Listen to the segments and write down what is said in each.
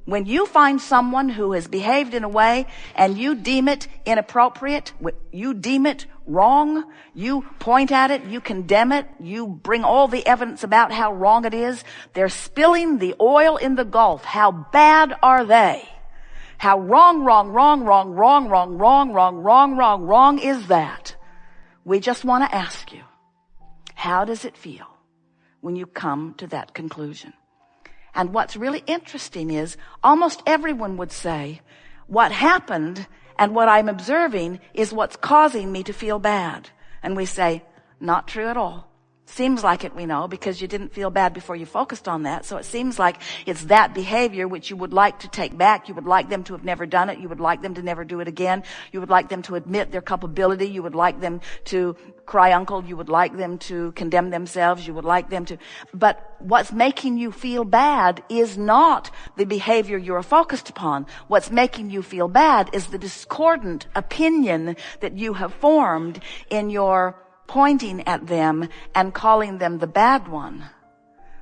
When you find someone who has behaved in a way and you deem it inappropriate, you deem it wrong, you point at it, you condemn it, you bring all the evidence about how wrong it is, they're spilling the oil in the gulf. How bad are they? How wrong is that? We just want to ask you, how does it feel when you come to that conclusion? And what's really interesting is almost everyone would say, what happened and what I'm observing is what's causing me to feel bad. And we say, not true at all. Seems like it, we know, because you didn't feel bad before you focused on that. So it seems like it's that behavior which you would like to take back. You would like them to have never done it. You would like them to never do it again. You would like them to admit their culpability. You would like them to cry uncle. You would like them to condemn themselves. You would like them to. But what's making you feel bad is not the behavior you're focused upon. What's making you feel bad is the discordant opinion that you have formed in your pointing at them and calling them the bad one,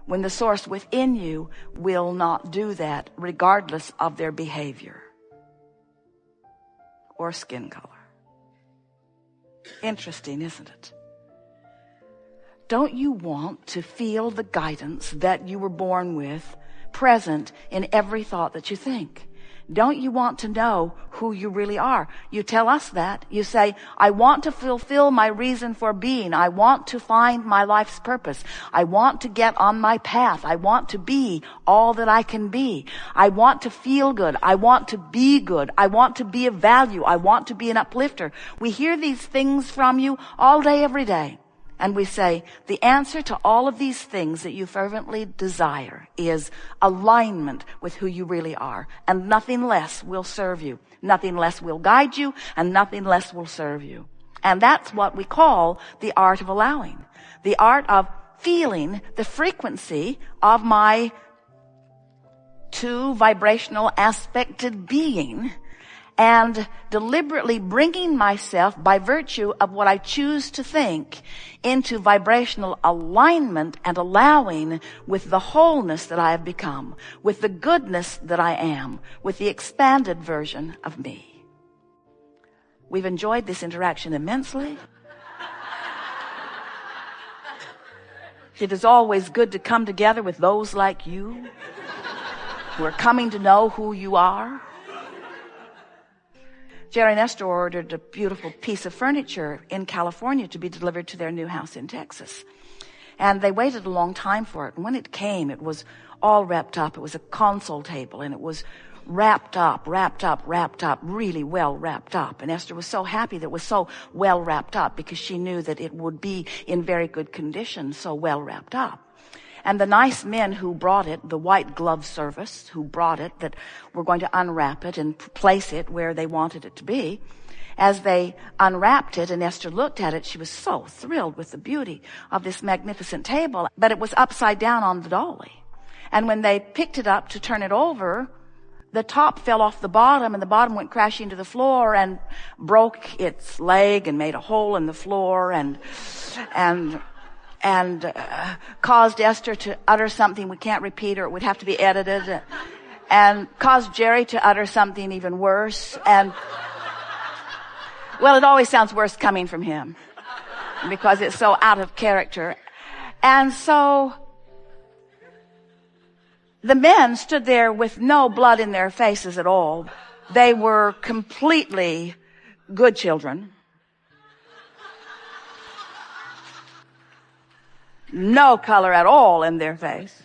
when the source within you will not do that regardless of their behavior or skin color. Interesting, isn't it? Don't you want to feel the guidance that you were born with present in every thought that you think? Don't you want to know who you really are? You tell us that. You say, I want to fulfill my reason for being. I want to find my life's purpose. I want to get on my path. I want to be all that I can be. I want to feel good. I want to be good. I want to be of value. I want to be an uplifter. We hear these things from you all day, every day. And we say, the answer to all of these things that you fervently desire is alignment with who you really are. And nothing less will serve you. Nothing less will guide you, and nothing less will serve you. And that's what we call the art of allowing. The art of feeling the frequency of my two vibrational aspected being, and deliberately bringing myself, by virtue of what I choose to think, into vibrational alignment and allowing with the wholeness that I have become, with the goodness that I am, with the expanded version of me. We've enjoyed this interaction immensely. It is always good to come together with those like you who are coming to know who you are. Jerry and Esther ordered a beautiful piece of furniture in California to be delivered to their new house in Texas. And they waited a long time for it. And when it came, it was all wrapped up. It was a console table, and it was wrapped up, really well wrapped up. And Esther was so happy that it was so well wrapped up, because she knew that it would be in very good condition, so well wrapped up. And the nice men who brought it, the white glove service who brought it, that were going to unwrap it and place it where they wanted it to be, as they unwrapped it and Esther looked at it, she was so thrilled with the beauty of this magnificent table, but it was upside down on the dolly. And when they picked it up to turn it over, the top fell off the bottom, and the bottom went crashing to the floor and broke its leg and made a hole in the floor and caused Esther to utter something we can't repeat, or it would have to be edited, and caused Jerry to utter something even worse. And, well, it always sounds worse coming from him because it's so out of character. And so the men stood there with no blood in their faces at all. They were completely good children. No color at all in their face.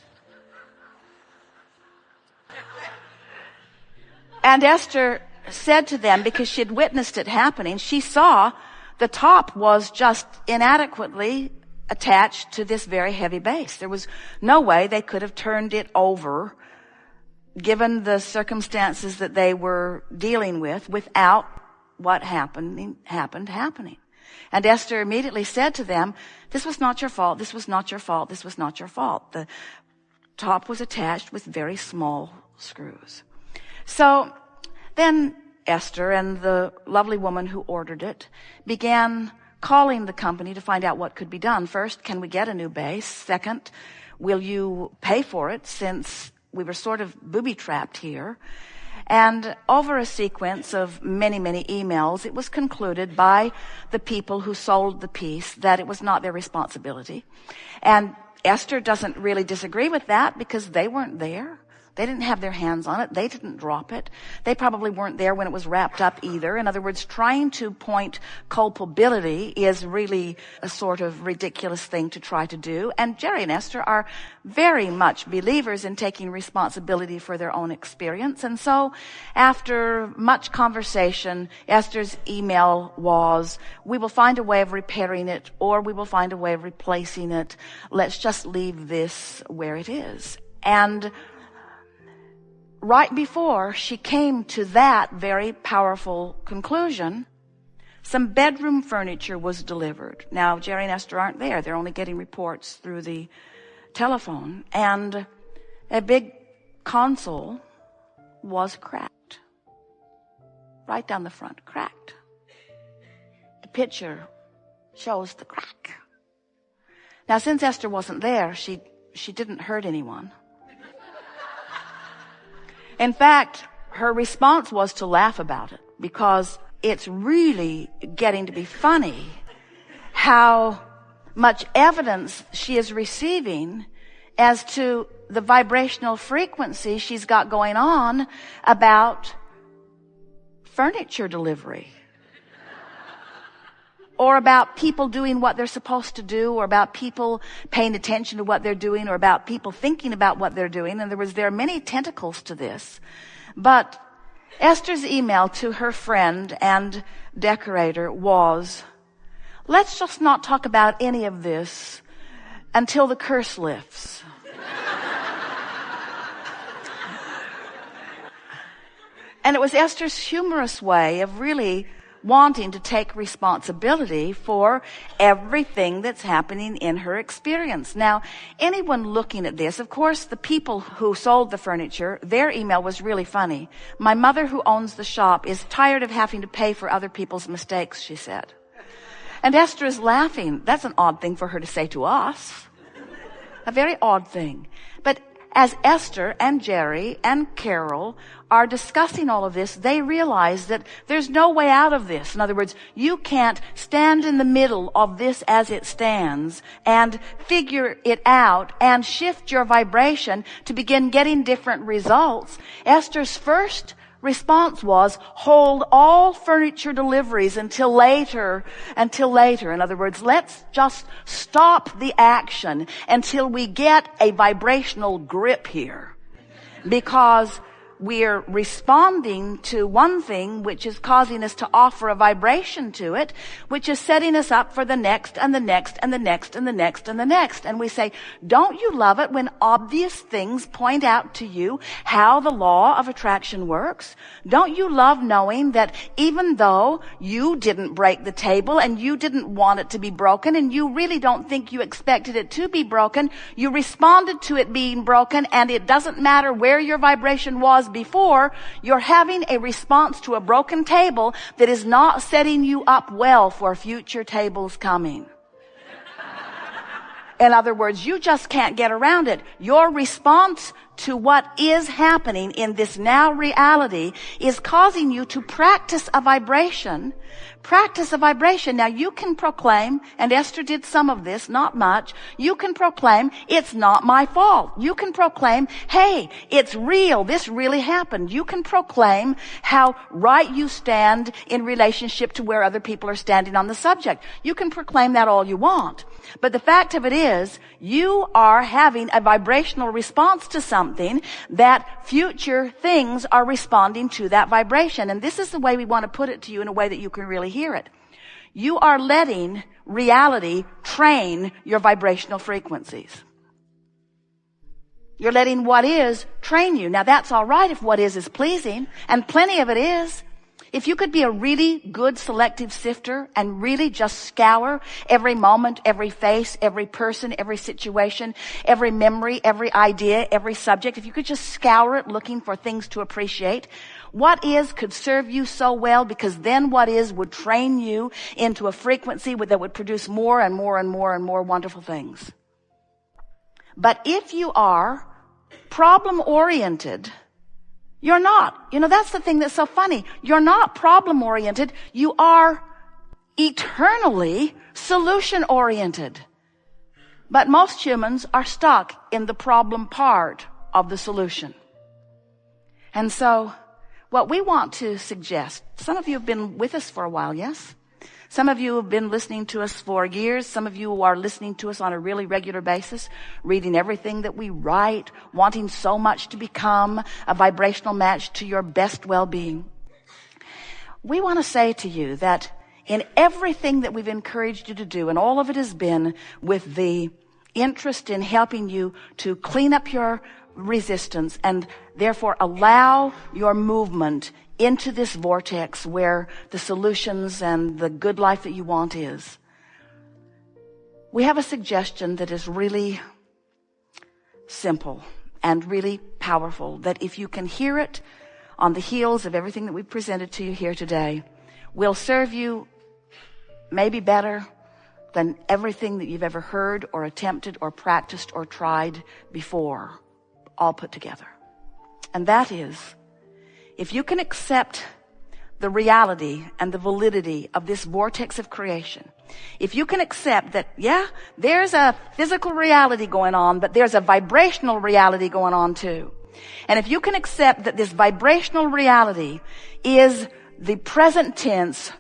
And Esther said to them, because she had witnessed it happening, she saw the top was just inadequately attached to this very heavy base. There was no way they could have turned it over, given the circumstances that they were dealing with, without what happened happening. And Esther immediately said to them, this was not your fault, this was not your fault, this was not your fault. The top was attached with very small screws. So then Esther and the lovely woman who ordered it began calling the company to find out what could be done. First, can we get a new base? Second, will you pay for it, since we were sort of booby-trapped here. And over a sequence of many, many emails, it was concluded by the people who sold the piece that it was not their responsibility. And Esther doesn't really disagree with that because they weren't there. They didn't have their hands on it. They didn't drop it. They probably weren't there when it was wrapped up either. In other words, trying to point culpability is really a sort of ridiculous thing to try to do. And Jerry and Esther are very much believers in taking responsibility for their own experience. And so after much conversation, Esther's email was, we will find a way of repairing it, or we will find a way of replacing it. Let's just leave this where it is. And right before she came to that very powerful conclusion, some bedroom furniture was delivered. Now, Jerry and Esther aren't there. They're only getting reports through the telephone. And a big console was cracked. Right down the front, cracked. The picture shows the crack. Now, since Esther wasn't there, she didn't hurt anyone. In fact, her response was to laugh about it, because it's really getting to be funny how much evidence she is receiving as to the vibrational frequency she's got going on about furniture delivery, or about people doing what they're supposed to do, or about people paying attention to what they're doing, or about people thinking about what they're doing. And there are many tentacles to this. But Esther's email to her friend and decorator was, let's just not talk about any of this until the curse lifts. And it was Esther's humorous way of really wanting to take responsibility for everything that's happening in her experience. Now, anyone looking at this, of course, the people who sold the furniture, their email was really funny. My mother, who owns the shop, is tired of having to pay for other people's mistakes, she said. And Esther is laughing. That's an odd thing for her to say to us. A very odd thing. But as Esther and Jerry and Carol are discussing all of this, they realize that there's no way out of this. In other words, you can't stand in the middle of this as it stands and figure it out and shift your vibration to begin getting different results. Esther's first response was, hold all furniture deliveries until later. In other words, let's just stop the action until we get a vibrational grip here. Because we're responding to one thing which is causing us to offer a vibration to it, which is setting us up for the next and the next and the next and the next and the next. And we say, don't you love it when obvious things point out to you how the law of attraction works? Don't you love knowing that even though you didn't break the table and you didn't want it to be broken and you really don't think you expected it to be broken, you responded to it being broken, and it doesn't matter where your vibration was before, you're having a response to a broken table that is not setting you up well for future tables coming. In other words, you just can't get around it. Your response to what is happening in this now reality is causing you to practice a vibration. Now you can proclaim, and Esther did some of this, not much. You can proclaim, it's not my fault. You can proclaim, hey, it's real. This really happened. You can proclaim how right you stand in relationship to where other people are standing on the subject. You can proclaim that all you want. But the fact of it is, you are having a vibrational response to something that future things are responding to that vibration. And this is the way we want to put it to you in a way that you can really hear it. You are letting reality train your vibrational frequencies. You're letting what is train you. Now that's all right if what is pleasing, and plenty of it is. If you could be a really good selective sifter and really just scour every moment, every face, every person, every situation, every memory, every idea, every subject, if you could just scour it looking for things to appreciate, what is could serve you so well, because then what is would train you into a frequency that would produce more and more and more and more wonderful things. But if you are problem-oriented, you're not. That's the thing that's so funny. You're not problem-oriented. You are eternally solution-oriented. But most humans are stuck in the problem part of the solution. And so what we want to suggest, some of you have been with us for a while, yes? Some of you have been listening to us for years. Some of you are listening to us on a really regular basis, reading everything that we write, wanting so much to become a vibrational match to your best well-being. We want to say to you that in everything that we've encouraged you to do, and all of it has been with the interest in helping you to clean up your resistance and therefore allow your movement into this vortex where the solutions and the good life that you want is. We have a suggestion that is really simple and really powerful, that if you can hear it on the heels of everything that we've presented to you here today, will serve you maybe better than everything that you've ever heard or attempted or practiced or tried before, all put together. And that is, if you can accept the reality and the validity of this vortex of creation, if you can accept that, yeah, there's a physical reality going on, but there's a vibrational reality going on too. And if you can accept that this vibrational reality is the present tense,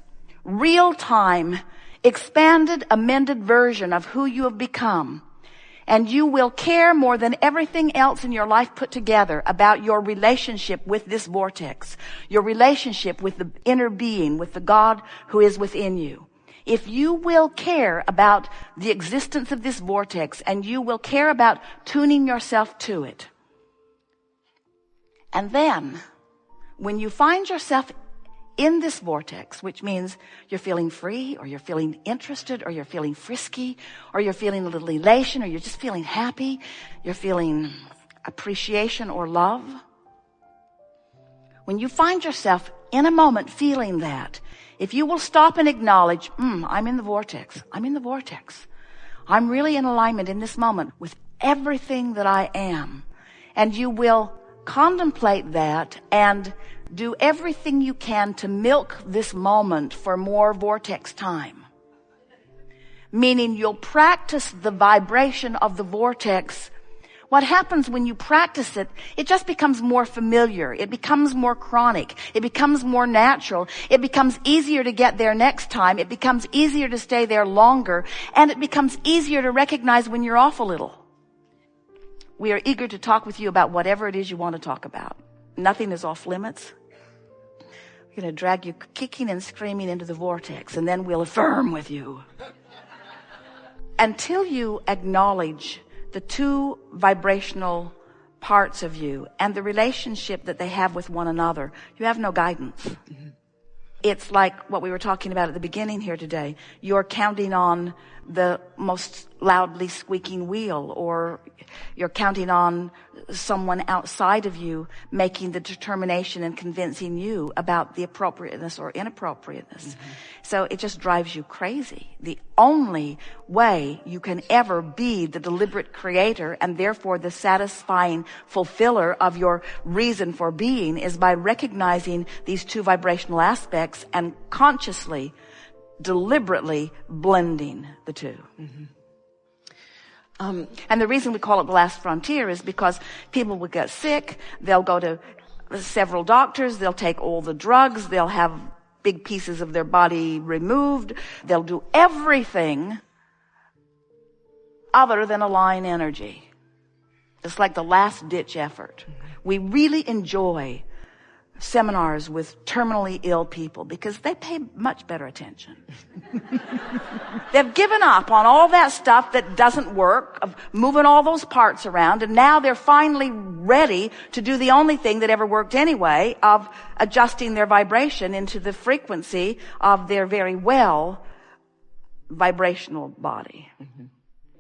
real-time, expanded, amended version of who you have become, and you will care more than everything else in your life put together about your relationship with this vortex, your relationship with the inner being, with the God who is within you. If you will care about the existence of this vortex, and you will care about tuning yourself to it, and then when you find yourself in this vortex, which means you're feeling free, or you're feeling interested, or you're feeling frisky, or you're feeling a little elation, or you're just feeling happy, you're feeling appreciation or love. When you find yourself in a moment feeling that, if you will stop and acknowledge, I'm in the vortex. I'm in the vortex. I'm really in alignment in this moment with everything that I am. And you will contemplate that and do everything you can to milk this moment for more vortex time. Meaning you'll practice the vibration of the vortex. What happens when you practice it, it just becomes more familiar. It becomes more chronic. It becomes more natural. It becomes easier to get there next time. It becomes easier to stay there longer. And it becomes easier to recognize when you're off a little. We are eager to talk with you about whatever it is you want to talk about. Nothing is off limits. We're going to drag you kicking and screaming into the vortex, and then we'll affirm with you. Until you acknowledge the two vibrational parts of you and the relationship that they have with one another, you have no guidance. Mm-hmm. It's like what we were talking about at the beginning here today. You're counting on the most loudly squeaking wheel, or you're counting on someone outside of you making the determination and convincing you about the appropriateness or inappropriateness. Mm-hmm. So it just drives you crazy. The only way you can ever be the deliberate creator and therefore the satisfying fulfiller of your reason for being is by recognizing these two vibrational aspects and consciously, deliberately blending the two. Mm-hmm. And the reason we call it the last frontier is because people will get sick, they'll go to several doctors, they'll take all the drugs, they'll have big pieces of their body removed, they'll do everything other than align energy. It's like the last ditch effort. We really enjoy seminars with terminally ill people because they pay much better attention. They've given up on all that stuff that doesn't work, of moving all those parts around, and now they're finally ready to do the only thing that ever worked anyway, of adjusting their vibration into the frequency of their very well vibrational body. Mm-hmm.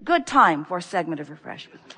Good time for a segment of refreshment.